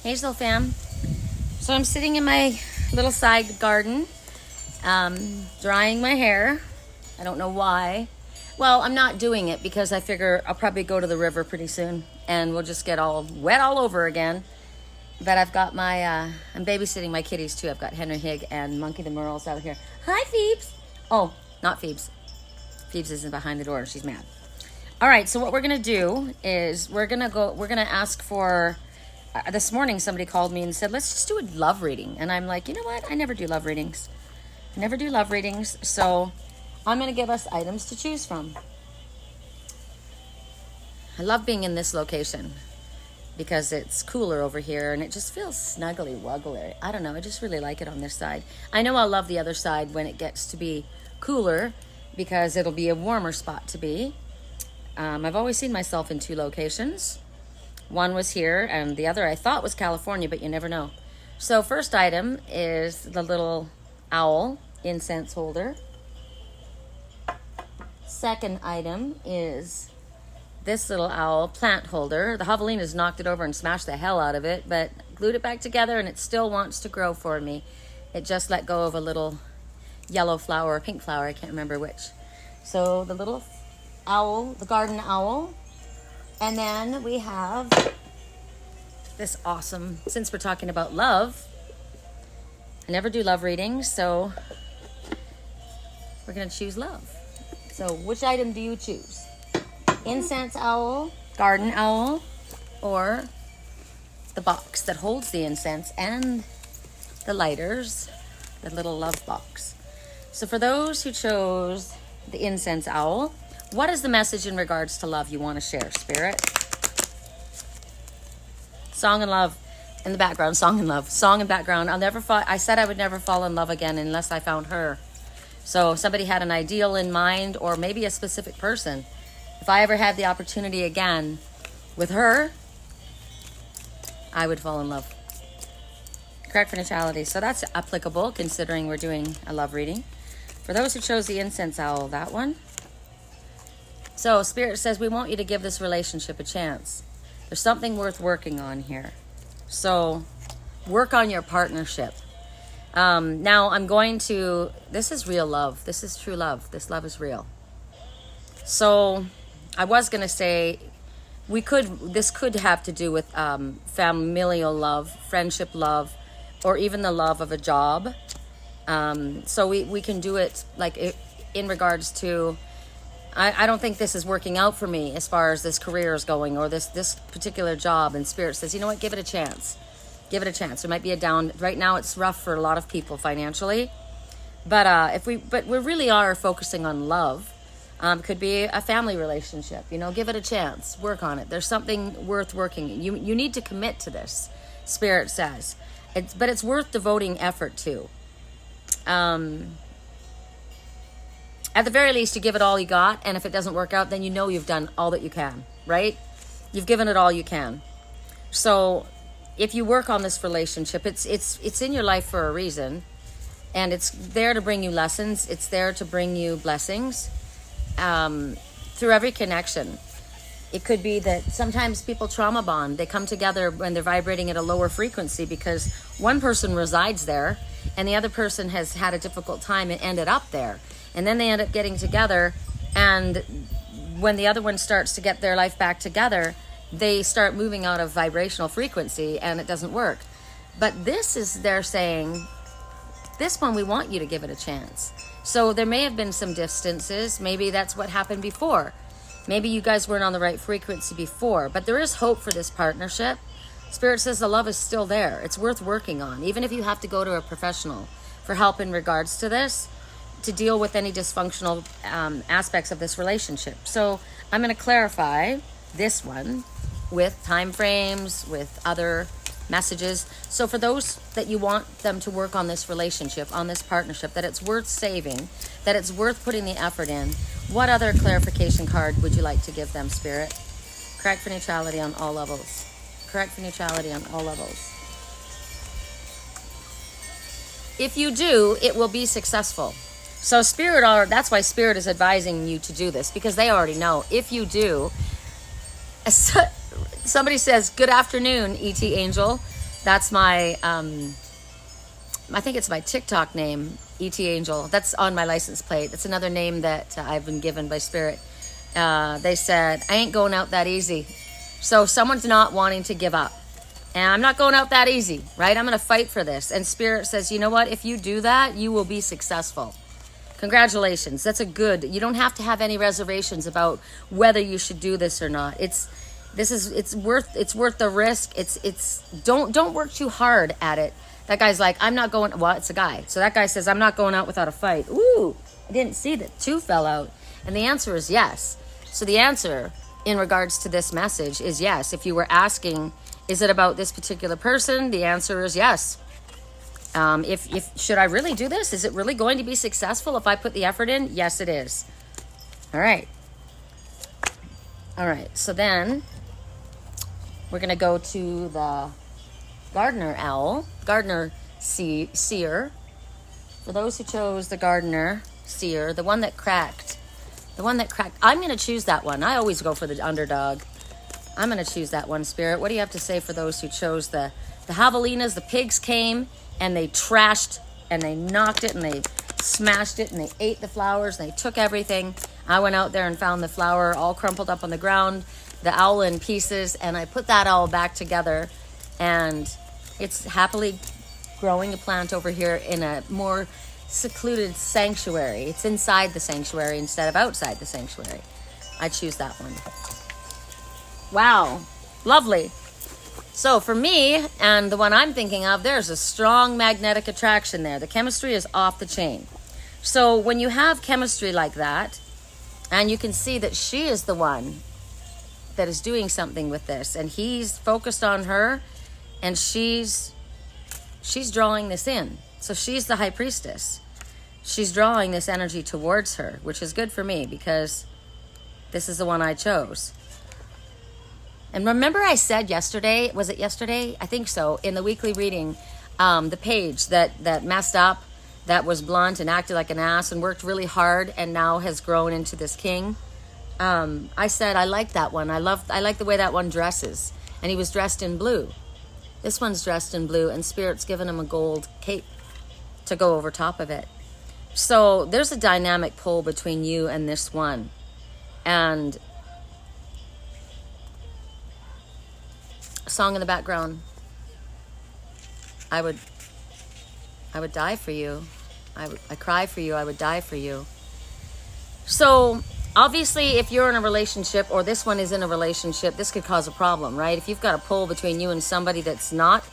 Hazel fam. So I'm sitting in my little side garden, drying my hair. I don't know why. Well, I'm not doing it because I figure I'll probably go to the river pretty soon and we'll just get all wet all over again. But I've got my, I'm babysitting my kitties too. I've got Henry Hig and Monkey the Merles out here. Hi, Phoebes. Oh, not Phoebes. Phoebes isn't behind the door. She's mad. All right, so what we're going to do is we're going to ask for, this morning somebody called me and said, let's just do a love reading. And I'm like, you know what? I never do love readings. So I'm going to give us items to choose from. I love being in this location because it's cooler over here and it just feels snuggly wuggly. I don't know. I just really like it on this side. I know I'll love the other side when it gets to be cooler because it'll be a warmer spot to be. I've always seen myself in two locations. One was here and the other I thought was California, but you never know. So first item is the little owl incense holder. Second item is this little owl plant holder. The javelinas knocked it over and smashed the hell out of it, but glued it back together and it still wants to grow for me. It just let go of a little yellow flower or pink flower, I can't remember which. So the little owl, the garden owl. And then we have this awesome, since we're talking about love, I never do love readings, so we're going to choose love. So which item do you choose? Incense owl, garden owl, or the box that holds the incense and the lighters, the little love box. So for those who chose the incense owl, what is the message in regards to love you want to share, Spirit? Song and love in the background, song and love, song and background. I said I would never fall in love again unless I found her. So somebody had an ideal in mind or maybe a specific person. If I ever had the opportunity again with her, I would fall in love. Correct for neutrality. So that's applicable considering we're doing a love reading. For those who chose the incense owl, that one. So Spirit says we want you to give this relationship a chance. There's something worth working on here. So work on your partnership. Now I'm going to, this is real love. This is true love. This love is real. So I was going to say this could have to do with familial love, friendship love, or even the love of a job. So we can do it like in regards to, I don't think this is working out for me as far as this career is going or this particular job. And Spirit says, you know what, give it a chance. Give it a chance. There might be a down. Right now it's rough for a lot of people financially. But we really are focusing on love. Could be a family relationship. Give it a chance. Work on it. There's something worth working. You need to commit to this, Spirit says. But it's worth devoting effort to. At the very least, you give it all you got, and if it doesn't work out, then you've done all that you can, right? You've given it all you can. So if you work on this relationship, it's in your life for a reason, and it's there to bring you lessons. It's there to bring you blessings through every connection. It could be that sometimes people trauma bond. They come together when they're vibrating at a lower frequency because one person resides there and the other person has had a difficult time and ended up there. And then they end up getting together, and when the other one starts to get their life back together, they start moving out of vibrational frequency and it doesn't work. But they're saying, this one, we want you to give it a chance. So there may have been some distances. Maybe that's what happened before. Maybe you guys weren't on the right frequency before, but there is hope for this partnership. Spirit says the love is still there. It's worth working on, even if you have to go to a professional for help in regards to this, to deal with any dysfunctional aspects of this relationship. So I'm going to clarify this one with time frames, with other messages. So for those that you want them to work on this relationship, on this partnership, that it's worth saving, that it's worth putting the effort in, what other clarification card would you like to give them, Spirit? Correct for neutrality on all levels. Correct for neutrality on all levels. If you do, it will be successful. So that's why Spirit is advising you to do this, because they already know. If you do, somebody says, good afternoon, E.T. Angel. That's my, I think it's my TikTok name, ET Angel. That's on my license plate. It's another name that I've been given by Spirit. They said, I ain't going out that easy. So someone's not wanting to give up. And I'm not going out that easy, right? I'm going to fight for this. And Spirit says, you know what? If you do that, you will be successful. Congratulations. That's a good. You don't have to have any reservations about whether you should do this or not. It's worth the risk. Don't work too hard at it. That guy's like, I'm not going. Well, it's a guy. So that guy says, I'm not going out without a fight. Ooh, I didn't see that 2 fell out. And the answer is yes. So the answer in regards to this message is yes. If you were asking, is it about this particular person? The answer is yes. If should I really do this? Is it really going to be successful if I put the effort in? Yes, it is. All right. So then we're going to go to the Gardner Owl, Gardner Seer. For those who chose the Gardner Seer, the one that cracked. I'm going to choose that one. I always go for the underdog. I'm going to choose that one, Spirit. What do you have to say for those who chose the javelinas? The pigs came and they trashed and they knocked it and they smashed it and they ate the flowers and they took everything. I went out there and found the flower all crumpled up on the ground, the owl in pieces, and I put that owl back together, and it's happily growing a plant over here in a more secluded sanctuary. It's inside the sanctuary instead of outside the sanctuary. I choose that one. Wow, lovely. So for me, and the one I'm thinking of, there's a strong magnetic attraction there. The chemistry is off the chain. So when you have chemistry like that, and you can see that she is the one that is doing something with this, and he's focused on her, and she's drawing this in. So she's the high priestess. She's drawing this energy towards her, which is good for me because this is the one I chose. And remember I said yesterday, was it yesterday? I think so, in the weekly reading, the page that messed up, that was blunt and acted like an ass and worked really hard and now has grown into this king. I said I like that one. I like the way that one dresses. And he was dressed in blue. This one's dressed in blue, and Spirit's given him a gold cape to go over top of it. So there's a dynamic pull between you and this one. And a song in the background. I would die for you. I cry for you. I would die for you. So obviously, if you're in a relationship, or this one is in a relationship, this could cause a problem, right? If you've got a pull between you and somebody that's not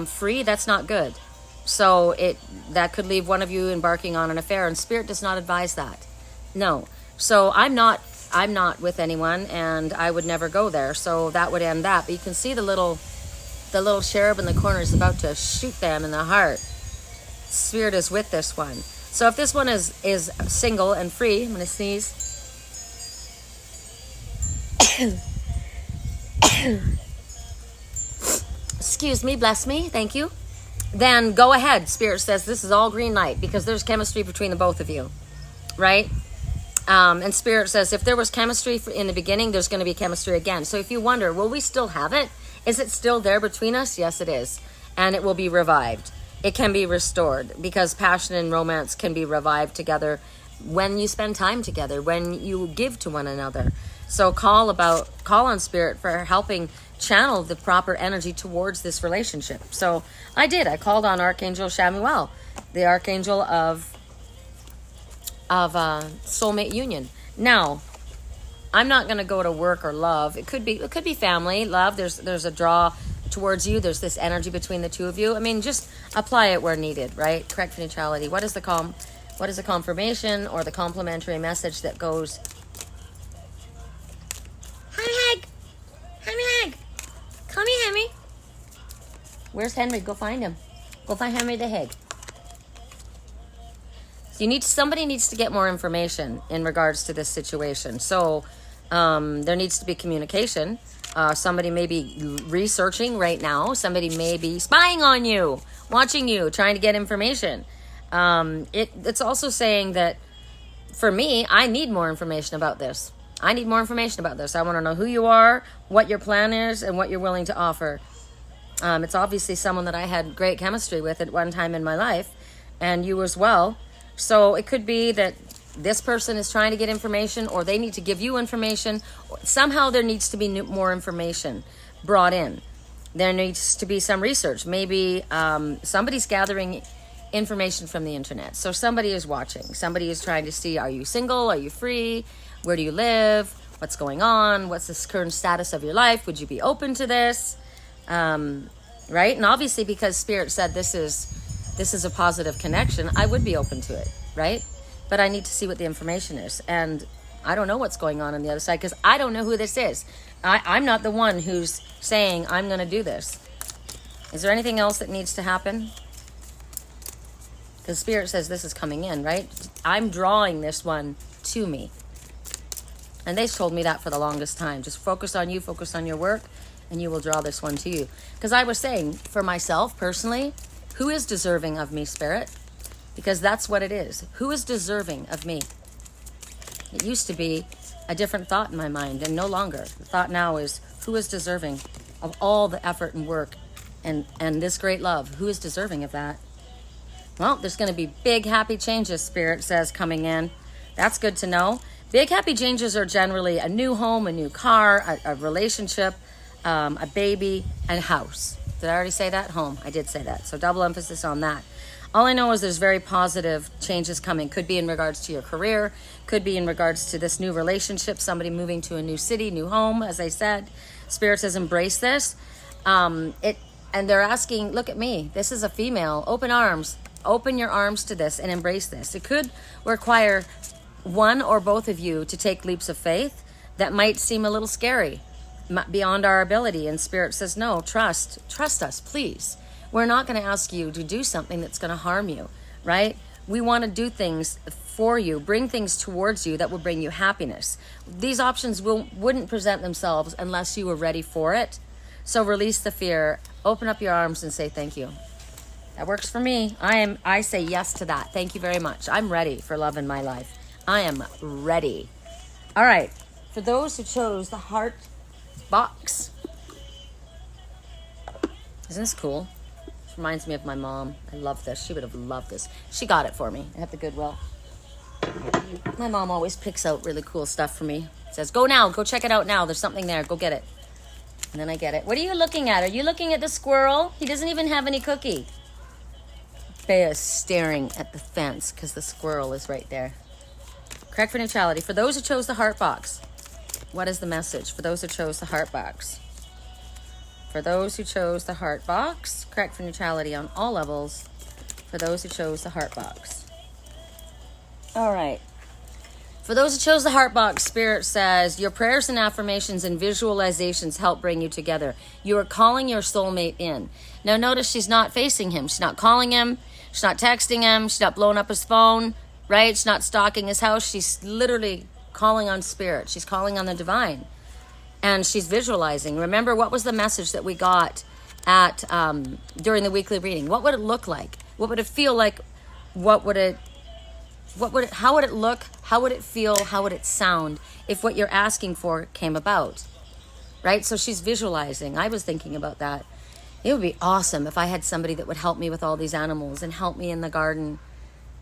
free, that's not good. So that could leave one of you embarking on an affair, and Spirit does not advise that. No. So I'm not with anyone, and I would never go there. So that would end that. But you can see the little cherub in the corner is about to shoot them in the heart. Spirit is with this one. So if this one is single and free, I'm going to sneeze. Excuse me, bless me, thank you. Then go ahead. Spirit says this is all green light because there's chemistry between the both of you, right? And Spirit says if there was chemistry in the beginning, there's going to be chemistry again. So if you wonder, will we still have it? Is it still there between us? Yes, it is. And it will be revived. It can be restored because passion and romance can be revived together when you spend time together, when you give to one another. So call on Spirit for helping channel the proper energy towards this relationship. So I did. I called on Archangel Shamuel, the Archangel of soulmate union. Now, I'm not going to go to work or love. It could be family, love. There's a draw towards you. There's this energy between the two of you. I mean, just apply it where needed, right? Correct neutrality. What is the confirmation or the complimentary message that goes? Hi, Henry. Come here, Henry. Where's Henry? Go find him. Go find Henry the Hag. So somebody needs to get more information in regards to this situation. So there needs to be communication. Somebody may be researching right now. Somebody may be spying on you, watching you, trying to get information. It's also saying that for me, I need more information about this. I want to know who you are, what your plan is, and what you're willing to offer. It's obviously someone that I had great chemistry with at one time in my life, and you as well. So it could be that this person is trying to get information, or they need to give you information. Somehow there needs to be more information brought in. There needs to be some research. Maybe somebody's gathering information from the internet. So somebody is watching. Somebody is trying to see, are you single? Are you free? Where do you live? What's going on? What's the current status of your life? Would you be open to this? Right? And obviously, because Spirit said this is a positive connection, I would be open to it, right? But I need to see what the information is. And I don't know what's going on the other side, because I don't know who this is. I'm not the one who's saying I'm going to do this. Is there anything else that needs to happen? Because Spirit says this is coming in, right? I'm drawing this one to me. And they've told me that for the longest time. Just focus on you, focus on your work, and you will draw this one to you. Because I was saying, for myself personally, who is deserving of me, Spirit? Because that's what it is. Who is deserving of me? It used to be a different thought in my mind, and no longer. The thought now is, who is deserving of all the effort and work and this great love? Who is deserving of that? Well, there's going to be big, happy changes, Spirit says, coming in. That's good to know. Big, happy changes are generally a new home, a new car, a relationship, a baby, and a house. Did I already say that? Home. I did say that. So double emphasis on that. All I know is there's very positive changes coming. Could be in regards to your career. Could be in regards to this new relationship. Somebody moving to a new city, new home, as I said. Spirit says embrace this. And they're asking, look at me. This is a female. Open arms. Open your arms to this and embrace this. It could require one or both of you to take leaps of faith that might seem a little scary, beyond our ability. And Spirit says, no, trust us, please. We're not going to ask you to do something that's going to harm you, right? We want to do things for you, bring things towards you that will bring you happiness. These options wouldn't present themselves unless you were ready for it. So release the fear, open up your arms and say thank you. That works for me. I say yes to that. Thank you very much. I'm ready for love in my life. I am ready. All right. For those who chose the heart box. Isn't this cool? This reminds me of my mom. I love this. She would have loved this. She got it for me at the Goodwill. My mom always picks out really cool stuff for me. Says, go now. Go check it out now. There's something there. Go get it. And then I get it. What are you looking at? Are you looking at the squirrel? He doesn't even have any cookie. Bea is staring at the fence because the squirrel is right there. Correct for neutrality. For those who chose the heart box, what is the message? For those who chose the heart box. For those who chose the heart box, correct for neutrality on all levels. For those who chose the heart box. All right. For those who chose the heart box, Spirit says, your prayers and affirmations and visualizations help bring you together. You are calling your soulmate in. Now notice she's not facing him. She's not calling him. She's not texting him. She's not blowing up his phone, right? She's not stalking his house. She's literally calling on Spirit. She's calling on the divine. And she's visualizing. Remember, what was the message that we got at during the weekly reading? What would it look like? What would it feel like? How would it look? How would it feel? How would it sound if what you're asking for came about? Right? So she's visualizing. I was thinking about that. It would be awesome if I had somebody that would help me with all these animals and help me in the garden.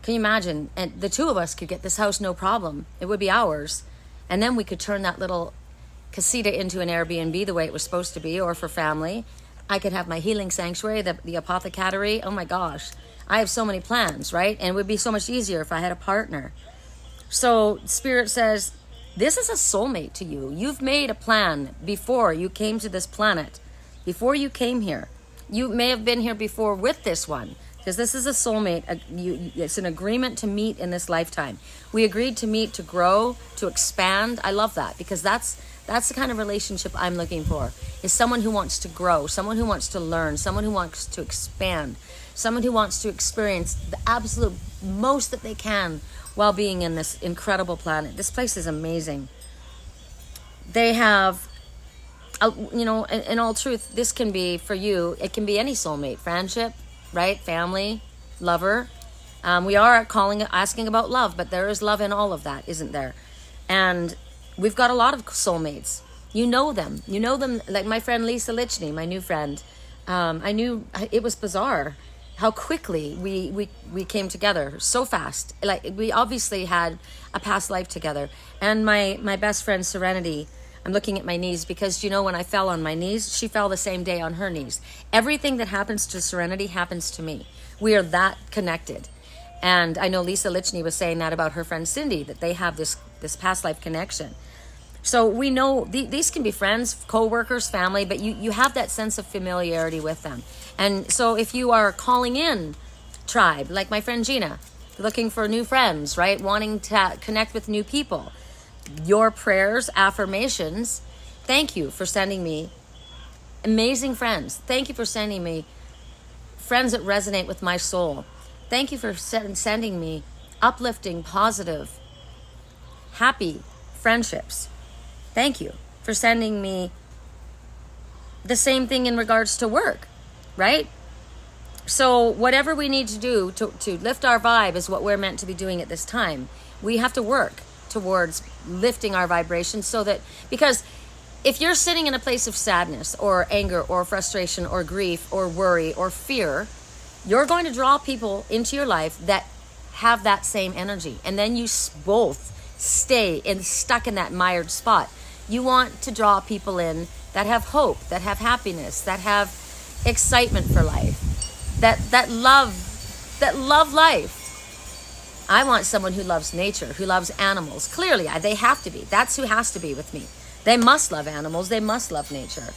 Can you imagine? And the two of us could get this house no problem. It would be ours. And then we could turn that little casita into an Airbnb the way it was supposed to be, or for family. I could have my healing sanctuary, the apothecary. Oh my gosh. I have so many plans, right? And it would be so much easier if I had a partner. So Spirit says, this is a soulmate to you. You've made a plan before you came to this planet. Before you came here. You may have been here before with this one. Because this is a soulmate. It's an agreement to meet in this lifetime. We agreed to meet, to grow, to expand. I love that, because that's the kind of relationship I'm looking for. Is someone who wants to grow, someone who wants to learn, someone who wants to expand, someone who wants to experience the absolute most that they can while being in this incredible planet. This place is amazing. They have, in all truth, this can be for you, it can be any soulmate, friendship, right? Family, lover. We are asking about love, but there is love in all of that, isn't there? And we've got a lot of soulmates. You know them like my friend Lisa Lichny, my new friend. I knew it was bizarre how quickly we came together so fast. Like, we obviously had a past life together. And my best friend Serenity, I'm looking at my knees because, when I fell on my knees, she fell the same day on her knees. Everything that happens to Serenity happens to me. We are that connected. And I know Lisa Lichny was saying that about her friend Cindy, that they have this past life connection. So we know these can be friends, co-workers, family, but you have that sense of familiarity with them. And so if you are calling in tribe, like my friend Gina, looking for new friends, right? Wanting to connect with new people, your prayers, affirmations, thank you for sending me amazing friends. Thank you for sending me friends that resonate with my soul. Thank you for sending me uplifting, positive, happy friendships. Thank you for sending me the same thing in regards to work, right? So whatever we need to do to lift our vibe is what we're meant to be doing at this time. We have to work towards lifting our vibration because if you're sitting in a place of sadness or anger or frustration or grief or worry or fear, you're going to draw people into your life that have that same energy. And then you both stay stuck in that mired spot. You want to draw people in that have hope, that have happiness, that have excitement for life, that love life. I want someone who loves nature, who loves animals. Clearly, they have to be. That's who has to be with me. They must love animals. They must love nature,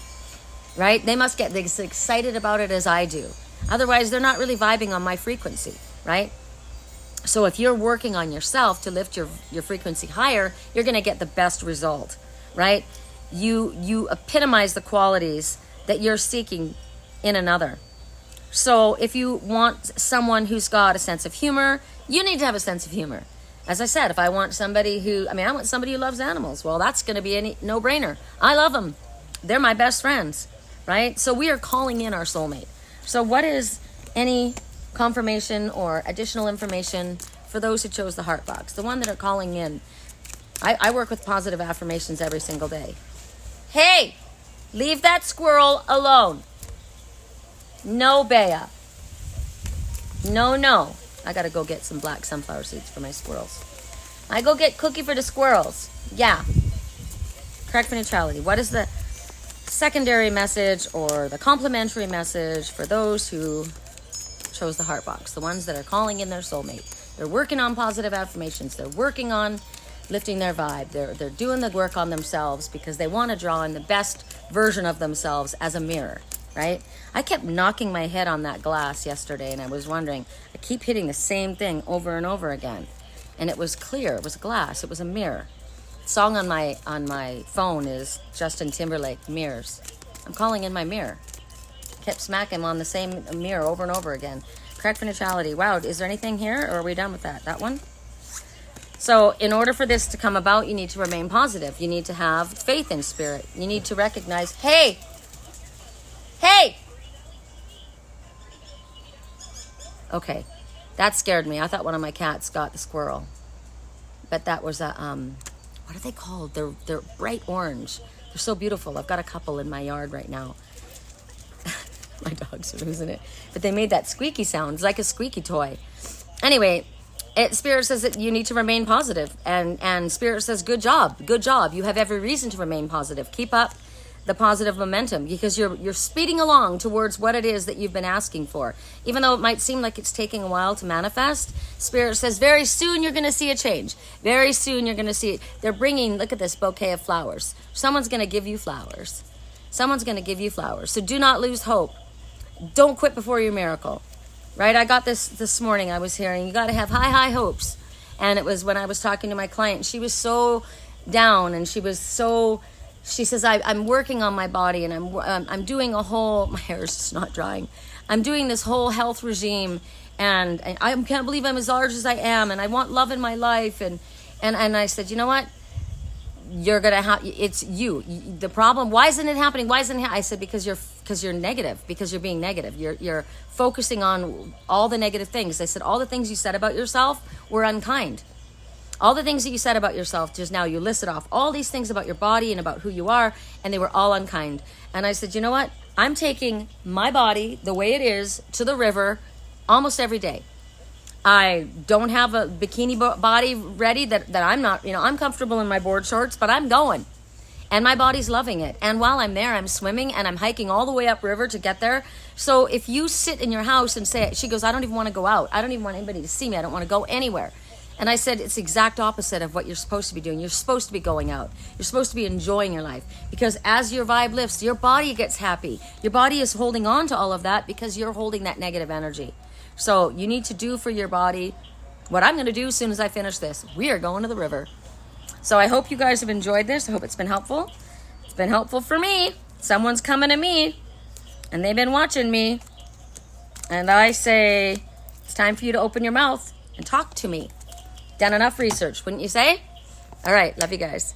right? They must get as excited about it as I do. Otherwise, they're not really vibing on my frequency, right? So if you're working on yourself to lift your frequency higher, you're going to get the best result, right? You epitomize the qualities that you're seeking in another. So if you want someone who's got a sense of humor, you need to have a sense of humor. As I said, if I want somebody who loves animals, well, that's going to be a no-brainer. I love them. They're my best friends, right? So we are calling in our soulmate. So what is any confirmation or additional information for those who chose the heart box, the one that are calling in? I work with positive affirmations every single day. Hey, leave that squirrel alone. No, Bea. No. I gotta go get some black sunflower seeds for my squirrels. I go get cookie for the squirrels. Yeah. Correct for neutrality. What is the secondary message or the complimentary message for those who chose the heart box, the ones that are calling in their soulmate? They're working on positive affirmations. They're working on lifting their vibe. They're doing the work on themselves because they want to draw in the best version of themselves as a mirror, right? I kept knocking my head on that glass yesterday, and I was wondering, I keep hitting the same thing over and over again. And it was clear. It was glass. It was a mirror. The song on my phone is Justin Timberlake, Mirrors. I'm calling in my mirror. Kept smacking on the same mirror over and over again. Correct for neutrality. Wow, is there anything here, or are we done with that? That one? So in order for this to come about, you need to remain positive. You need to have faith in spirit. You need to recognize, hey! Okay, that scared me. I thought one of my cats got the squirrel. But that was a, what are they called? They're bright orange. They're so beautiful. I've got a couple in my yard right now. My dogs are losing it. But they made that squeaky sound. It's like a squeaky toy. Anyway, Spirit says that you need to remain positive. And Spirit says, good job. You have every reason to remain positive. Keep up the positive momentum because you're speeding along towards what it is that you've been asking for. Even though it might seem like it's taking a while to manifest, Spirit says very soon you're going to see a change. Very soon you're going to see it. They're bringing, look at this bouquet of flowers. Someone's going to give you flowers. So do not lose hope. Don't quit before your miracle. Right? I got this morning. I was hearing you got to have high hopes. And it was when I was talking to my client. She was so down and she says, I'm working on my body and I'm doing a whole, my hair is just not drying. I'm doing this whole health regime and I can't believe I'm as large as I am and I want love in my life. And I said, you know what? You're going to have, it's you. The problem, why isn't it happening? I said, because you're negative, because you're being negative. You're focusing on all the negative things. I said, all the things you said about yourself were unkind. All the things that you said about yourself just now, you listed off all these things about your body and about who you are, and they were all unkind. And I said, you know what? I'm taking my body the way it is to the river almost every day. I don't have a bikini body ready that I'm not, I'm comfortable in my board shorts, but I'm going. And my body's loving it. And while I'm there, I'm swimming and I'm hiking all the way upriver to get there. So if you sit in your house and say, she goes, I don't even want to go out. I don't even want anybody to see me. I don't want to go anywhere. And I said, it's the exact opposite of what you're supposed to be doing. You're supposed to be going out. You're supposed to be enjoying your life. Because as your vibe lifts, your body gets happy. Your body is holding on to all of that because you're holding that negative energy. So you need to do for your body what I'm going to do as soon as I finish this. We are going to the river. So I hope you guys have enjoyed this. I hope it's been helpful. It's been helpful for me. Someone's coming to me, and they've been watching me. And I say, it's time for you to open your mouth and talk to me. Done enough research, wouldn't you say? All right, love you guys.